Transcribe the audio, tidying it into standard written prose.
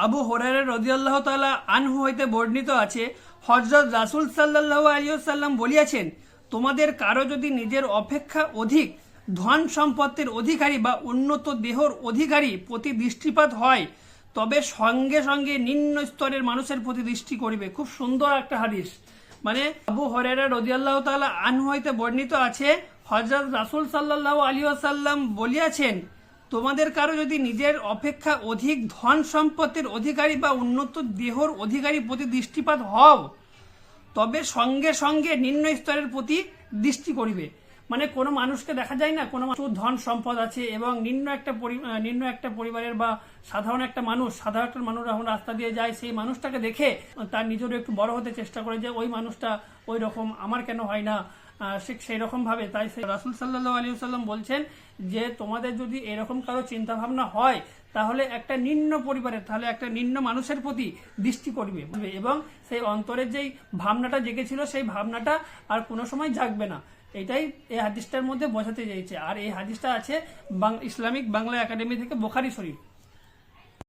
আবু হুরায়রা রাদিয়াল্লাহু তাআলা আনহু হইতে বর্ণিত আছে, হযরত রাসূল সাল্লাল্লাহু আলাইহি ওয়াসাল্লাম বলিয়াছেন, তোমাদের কারো যদি নিজের অপেক্ষা অধিক ধন সম্পত্তির অধিকারী বা উন্নত দেহর অধিকারী প্রতি দৃষ্টিপাত হয়, তবে সঙ্গে সঙ্গে নিম্ন স্তরের মানুষের প্রতি দৃষ্টি করিবে। খুব সুন্দর একটা হাদিস। মানে আবু হুরায়রা রাদিয়াল্লাহু তাআলা আনহু হইতে বর্ণিত আছে, হযরত রাসূল সাল্লাল্লাহু আলাইহি ওয়াসাল্লাম বলিয়াছেন, তোমাদের কারো যদি নিজের অপেক্ষা অধিক ধন সম্পত্তির অধিকারী বা উন্নত দেহর অধিকারী প্রতি দৃষ্টিপাত হও, তবে সঙ্গে সঙ্গে নিম্ন স্তরের প্রতি দৃষ্টি করিবে। মানে কোনো মানুষকে দেখা যায় না, কোনো মানুষ ধন সম্পদ আছে এবং নিম্ন একটা পরিবারের বা সাধারণ একটা মানুষ যখন রাস্তা দিয়ে যায়, সেই মানুষটাকে দেখে তার নিজেরও একটু বড় হতে চেষ্টা করে যে ওই মানুষটা ওই রকম, আমার কেন হয় না, সেই রকম ভাবে। তাই রাসূল সাল্লাল্লাহু আলাইহি ওয়াসাল্লাম বলছেন যে তোমাদের যদি এরকম কারো চিন্তা ভাবনা হয়, তাহলে একটা নিম্ন পরিবারের, তাহলে একটা নিম্ন মানুষের প্রতি দৃষ্টি করবে এবং সেই অন্তরের যেই ভাবনাটা জেগেছিল সেই ভাবনাটা আর কোনো সময় জাগবে না। এটাই এই হাদিসটার মধ্যে বোঝাতে চাইছে। আর এই হাদিসটা আছে ইসলামিক বাংলা একাডেমি থেকে, বুখারী শরীফ।